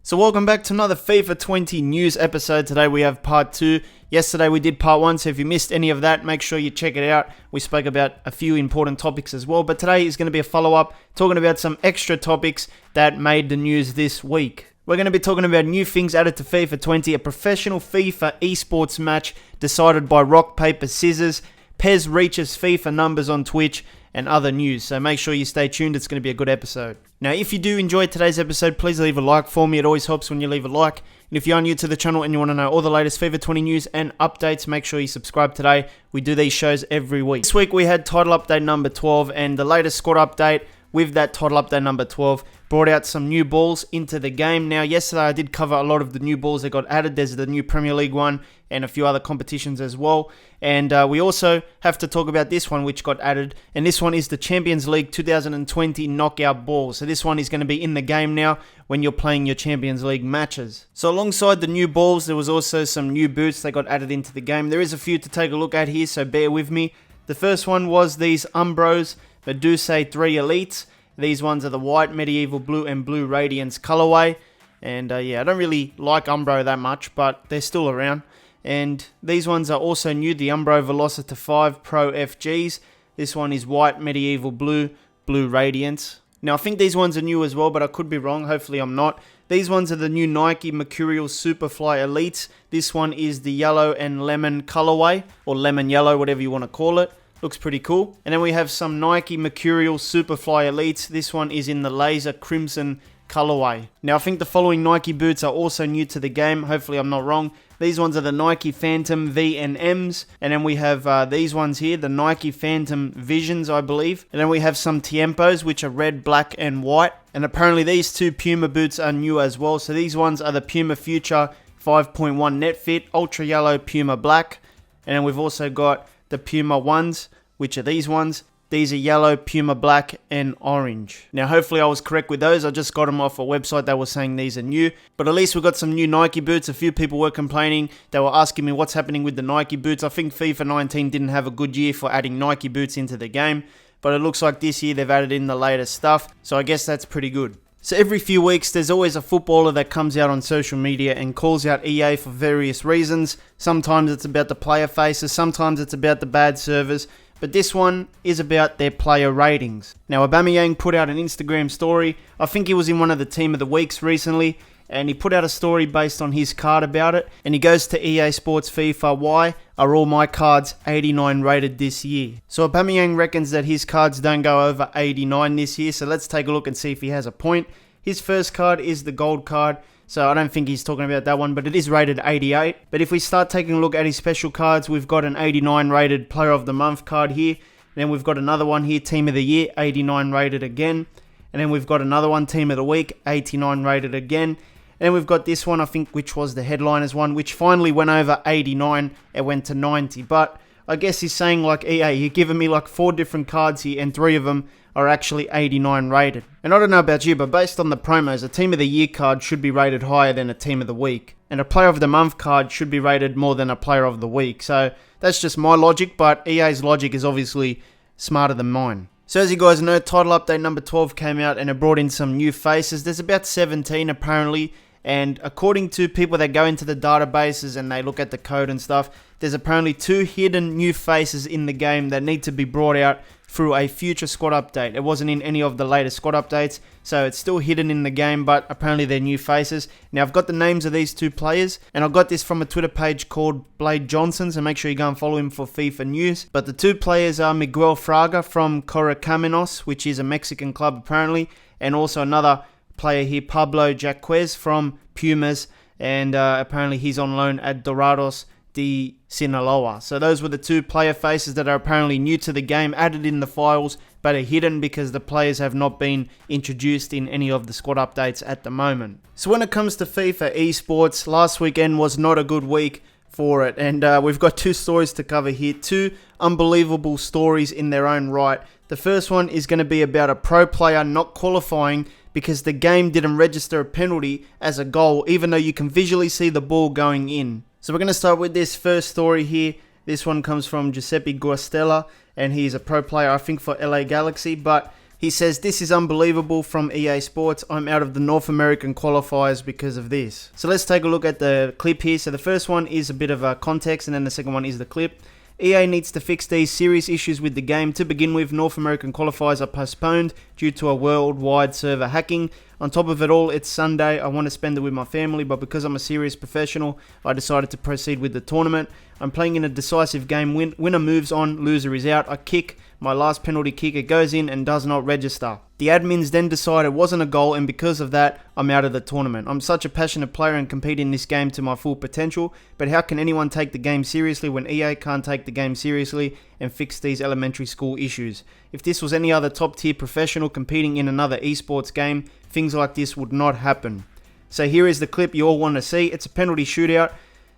So welcome back to another FIFA 20 news episode. Today we have part 2. Yesterday we did part 1, so if you missed any of that, make sure you check it out. We spoke about a few important topics as well, but today is going to be a follow-up, talking about some extra topics that made the news this week. We're going to be talking about new things added to FIFA 20, a professional FIFA esports match decided by rock, paper, scissors, Pez reaches FIFA numbers on Twitch, and other news. So make sure you stay tuned. It's going to be a good episode. Now, if you do enjoy today's episode, please leave a like for me. It always helps when you leave a like. And if you are new to the channel and you want to know all the latest FIFA 20 news and updates, make sure you subscribe today. We do these shows every week. This week we had title update number 12, and the latest squad update with that title update number 12 brought out some new balls into the game. Now, yesterday I did cover a lot of the new balls that got added. There's the new Premier League one and a few other competitions as well. And we also have to talk about this one which got added. And this one is the Champions League 2020 knockout ball. So this one is going to be in the game now when you're playing your Champions League matches. So alongside the new balls, there was also some new boots that got added into the game. There is a few to take a look at here, so bear with me. The first one was these Umbros Medusa 3 Elites. These ones are the white, medieval blue, and blue radiance colorway. And yeah, I don't really like Umbro that much, but they're still around. And these ones are also new, the Umbro Velocita 5 Pro FGs. This one is white, medieval blue, blue radiance. Now, I think these ones are new as well, but I could be wrong. Hopefully, I'm not. These ones are the new Nike Mercurial Superfly Elites. This one is the yellow and lemon colorway, or lemon yellow, whatever you want to call it. Looks pretty cool. And then we have some Nike Mercurial Superfly Elites. This one is in the laser crimson colorway. Now, I think the following Nike boots are also new to the game. Hopefully, I'm not wrong. These ones are the Nike Phantom V and M's. And then we have these ones here, the Nike Phantom Visions, I believe. And then we have some Tiempos, which are red, black, and white. And apparently these two Puma boots are new as well. So these ones are the Puma Future 5.1 Net Fit, Ultra Yellow Puma Black. And then we've also got the Puma ones, which are these ones. These are yellow, Puma black, and orange. Now, hopefully I was correct with those. I just got them off a website that was saying these are new. But at least we got some new Nike boots. A few people were complaining. They were asking me what's happening with the Nike boots. I think FIFA 19 didn't have a good year for adding Nike boots into the game. But it looks like this year they've added in the latest stuff. So I guess that's pretty good. So every few weeks, there's always a footballer that comes out on social media and calls out EA for various reasons. Sometimes it's about the player faces, sometimes it's about the bad servers, but this one is about their player ratings. Now, Aubameyang put out an Instagram story. I think he was in one of the Team of the Weeks recently, and he put out a story based on his card about it, and he goes to EA Sports FIFA, why are all my cards 89 rated this year? So Aubameyang reckons that his cards don't go over 89 this year, so let's take a look and see if he has a point. His first card is the gold card, so I don't think he's talking about that one, but it is rated 88. But if we start taking a look at his special cards, we've got an 89 rated Player of the Month card here. Then we've got another one here, Team of the Year, 89 rated again. And then we've got another one, Team of the Week, 89 rated again. And then we've got this one, I think, which was the headliners one, which finally went over 89. It went to 90. But I guess he's saying, like, EA, you're giving me like 4 different cards here, and 3 of them are actually 89 rated. And I don't know about you, but based on the promos, a Team of the Year card should be rated higher than a Team of the Week. And a Player of the Month card should be rated more than a Player of the Week. So that's just my logic, but EA's logic is obviously smarter than mine. So as you guys know, title update number 12 came out and it brought in some new faces. There's about 17 apparently. And according to people that go into the databases and they look at the code and stuff, there's apparently 2 hidden new faces in the game that need to be brought out through a future squad update. It wasn't in any of the latest squad updates, so it's still hidden in the game, but apparently they're new faces. Now, I've got the names of these 2 players, and I got this from a Twitter page called Blade Johnson, so make sure you go and follow him for FIFA news. But the 2 players are Miguel Fraga from Correcaminos, which is a Mexican club apparently, and also another player here, Pablo Jaquez from Pumas, and apparently he's on loan at Dorados de Sinaloa. So those were the 2 player faces that are apparently new to the game, added in the files, but are hidden because the players have not been introduced in any of the squad updates at the moment. So when it comes to FIFA esports, last weekend was not a good week for it, and we've got 2 stories to cover here, 2 unbelievable stories in their own right. The first one is going to be about a pro player not qualifying because the game didn't register a penalty as a goal, even though you can visually see the ball going in. So we're going to start with this first story here. This one comes from Giuseppe Guastella, and he's a pro player, I think, for LA Galaxy. But He says, "This is unbelievable from EA Sports. I'm out of the North American qualifiers because of this." So let's take a look at the clip here. So the first one is a bit of a context, and then the second one is the clip. EA needs to fix these serious issues with the game. To begin with, North American qualifiers are postponed due to a worldwide server hacking. On top of it all, it's Sunday. I want to spend it with my family, but because I'm a serious professional, I decided to proceed with the tournament. I'm playing in a decisive game. Winner moves on, loser is out. I kick my last penalty kick, it goes in and does not register. The admins then decide it wasn't a goal, and because of that, I'm out of the tournament. I'm such a passionate player and compete in this game to my full potential, but how can anyone take the game seriously when EA can't take the game seriously and fix these elementary school issues? If this was any other top tier professional competing in another esports game, things like this would not happen. So here is the clip you all want to see. It's a penalty shootout.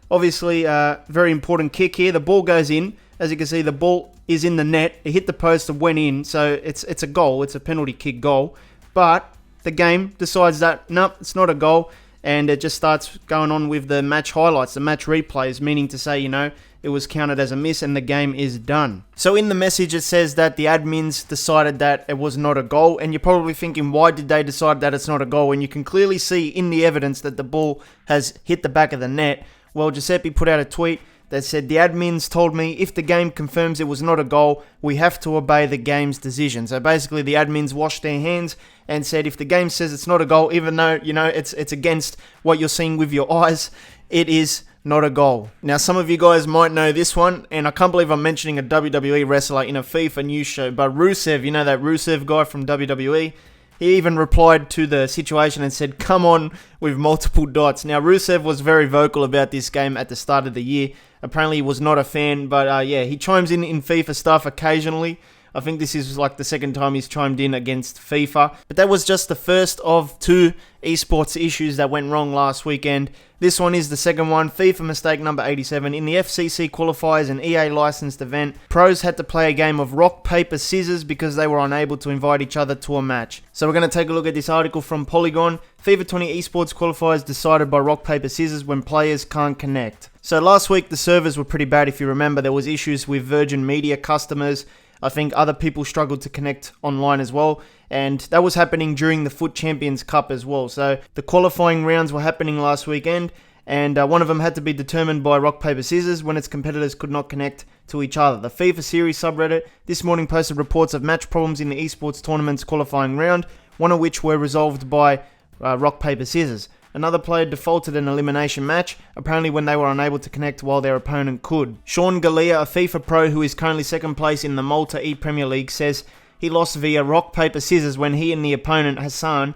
Obviously, very important kick here. The ball goes in. As you can see, the ball is in the net. It hit the post and went in, so it's a goal. It's a penalty kick goal. But the game decides that, nope, it's not a goal, and it just starts going on with the match highlights, the match replays, meaning to say, it was counted as a miss and the game is done. So in the message, it says that the admins decided that it was not a goal, and you're probably thinking, why did they decide that it's not a goal? And you can clearly see in the evidence that the ball has hit the back of the net. Well, Giuseppe put out a tweet that said, "The admins told me if the game confirms it was not a goal, we have to obey the game's decision." So basically, the admins washed their hands and said, if the game says it's not a goal, even though, it's against what you're seeing with your eyes, it is not a goal. Now, some of you guys might know this one, and I can't believe I'm mentioning a WWE wrestler in a FIFA news show, but Rusev, that Rusev guy from WWE, he even replied to the situation and said, "Come on," with multiple dots. Now, Rusev was very vocal about this game at the start of the year. Apparently, he was not a fan, but he chimes in FIFA stuff occasionally. I think this is like the second time he's chimed in against FIFA. But that was just the first of two esports issues that went wrong last weekend. This one is the second one. FIFA mistake number 87. In the FCC qualifiers and EA licensed event, pros had to play a game of rock, paper, scissors because they were unable to invite each other to a match. So we're going to take a look at this article from Polygon. FIFA 20 esports qualifiers decided by rock, paper, scissors when players can't connect. So last week the servers were pretty bad. If you remember, there was issues with Virgin Media customers. I think other people struggled to connect online as well, and that was happening during the Foot Champions Cup as well. So the qualifying rounds were happening last weekend, and one of them had to be determined by rock, paper, scissors when its competitors could not connect to each other. The FIFA Series subreddit this morning posted reports of match problems in the esports tournament's qualifying round, one of which were resolved by rock, paper, scissors. Another player defaulted an elimination match, apparently when they were unable to connect while their opponent could. Sean Galea, a FIFA pro who is currently second place in the Malta E-Premier League, says he lost via rock, paper, scissors when he and the opponent, Hassan,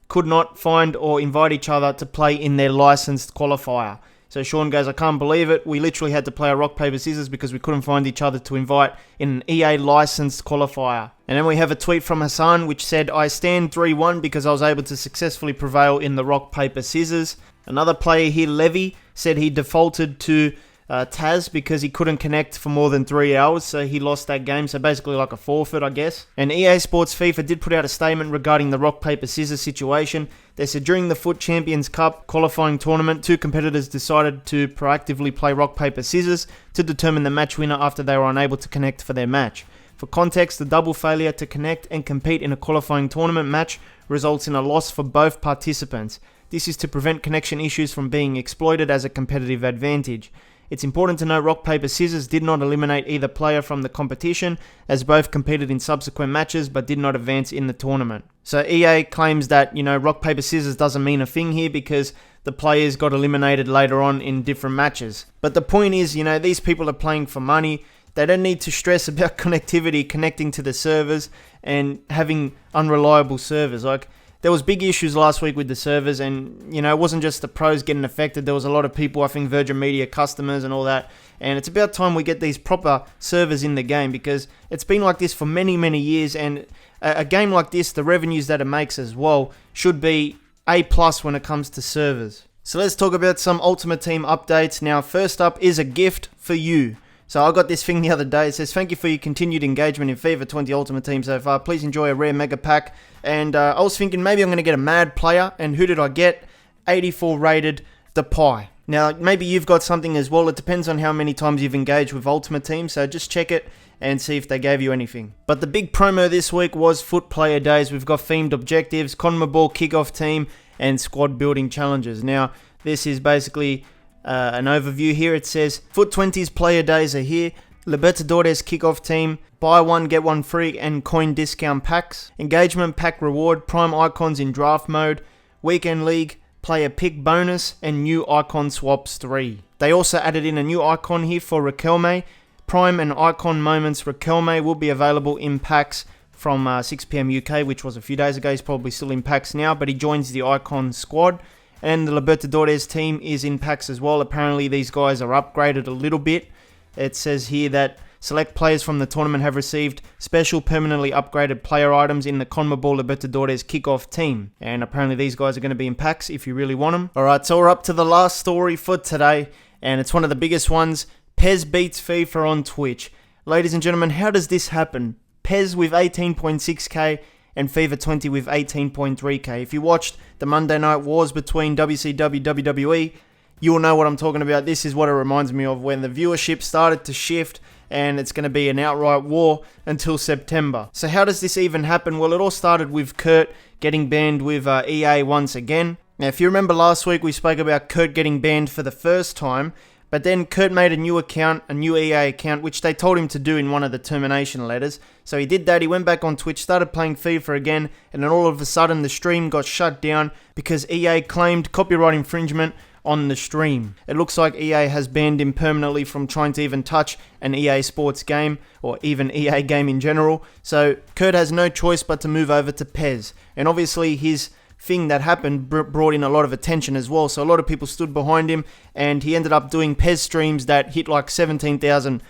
could not find or invite each other to play in their licensed qualifier. So Sean goes, "I can't believe it. We literally had to play a rock, paper, scissors because we couldn't find each other to invite in an EA licensed qualifier." And then we have a tweet from Hassan which said, "I stand 3-1 because I was able to successfully prevail in the rock, paper, scissors." Another player here, Levy, said he defaulted to Taz because he couldn't connect for more than 3 hours, so he lost that game. So basically like a forfeit, I guess. And EA Sports FIFA did put out a statement regarding the rock, paper, scissors situation. They said during the Foot Champions Cup qualifying tournament, two competitors decided to proactively play rock, paper, scissors to determine the match winner after they were unable to connect for their match. For context, the double failure to connect and compete in a qualifying tournament match results in a loss for both participants. This is to prevent connection issues from being exploited as a competitive advantage. It's important to note rock, paper, scissors did not eliminate either player from the competition, as both competed in subsequent matches but did not advance in the tournament. So EA claims that, rock, paper, scissors doesn't mean a thing here because the players got eliminated later on in different matches. But the point is, these people are playing for money. They don't need to stress about connectivity, connecting to the servers and having unreliable servers. Like, there was big issues last week with the servers, and it wasn't just the pros getting affected. There was a lot of people, I think Virgin Media customers and all that, and it's about time we get these proper servers in the game because it's been like this for many years, and a game like this, the revenues that it makes as well should be A+ when it comes to servers. So let's talk about some Ultimate Team updates. Now, first up is a gift for you. So I got this thing the other day. It says, "Thank you for your continued engagement in FIFA 20 Ultimate Team so far. Please enjoy a rare mega pack." And I was thinking maybe I'm going to get a mad player. And who did I get? 84 rated Depay. Now, maybe you've got something as well. It depends on how many times you've engaged with Ultimate Team. So just check it and see if they gave you anything. But the big promo this week was Foot Player Days. We've got themed objectives, CONMEBOL kickoff team, and squad building challenges. Now, this is basically an overview here. It says, Foot 20's Player Days are here. Libertadores kickoff team, buy one, get one free, and coin discount packs. Engagement pack reward, prime icons in draft mode. Weekend league, player pick bonus, and new icon swaps 3. They also added in a new icon here for Riquelme. Prime and icon moments Riquelme will be available in packs from 6 PM UK, which was a few days ago. He's probably still in packs now, but he joins the icon squad. And the Libertadores team is in packs as well. Apparently these guys are upgraded a little bit. It says here that select players from the tournament have received special permanently upgraded player items in the CONMEBOL Libertadores kickoff team. And apparently these guys are going to be in packs if you really want them. Alright, so we're up to the last story for today, and it's one of the biggest ones. Pez beats FIFA on Twitch. Ladies and gentlemen, how does this happen? Pez with 18.6k and FIFA 20 with 18.3k. If you watched the Monday Night Wars between WCW, WWE, you'll know what I'm talking about. This is what it reminds me of, when the viewership started to shift, and it's going to be an outright war until September. So how does this even happen? Well, it all started with Kurt getting banned with EA once again. Now, if you remember last week, we spoke about Kurt getting banned for the first time, but then Kurt made a new account, a new EA account, which they told him to do in one of the termination letters. So he did that, he went back on Twitch, started playing FIFA again, and then all of a sudden the stream got shut down because EA claimed copyright infringement on the stream. It looks like EA has banned him permanently from trying to even touch an EA Sports game, or even EA game in general. So Kurt has no choice but to move over to Pez. And obviously his thing that happened brought in a lot of attention as well. So a lot of people stood behind him, and he ended up doing Pez streams that hit like 17,000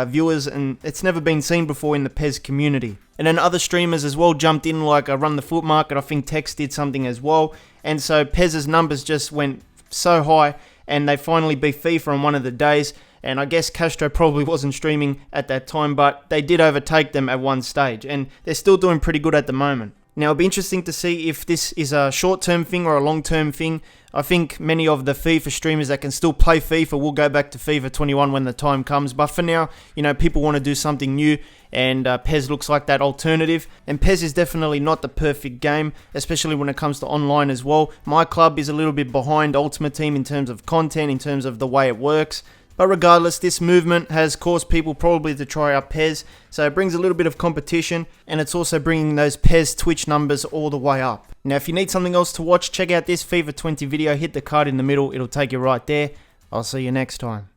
viewers, and it's never been seen before in the Pez community. And then other streamers as well jumped in, like Run the Foot Market. I think Tex did something as well. And so Pez's numbers just went so high, and they finally beat FIFA on one of the days. And I guess Castro probably wasn't streaming at that time, but they did overtake them at one stage, and they're still doing pretty good at the moment. Now, it'll be interesting to see if this is a short-term thing or a long-term thing. I think many of the FIFA streamers that can still play FIFA will go back to FIFA 21 when the time comes. But for now, you know, people want to do something new, and Pez looks like that alternative. And Pez is definitely not the perfect game, especially when it comes to online as well. My club is a little bit behind Ultimate Team in terms of content, in terms of the way it works. But regardless, this movement has caused people probably to try out Pez, so it brings a little bit of competition, and it's also bringing those Pez Twitch numbers all the way up. Now, if you need something else to watch, check out this FIFA 20 video, hit the card in the middle, it'll take you right there. I'll see you next time.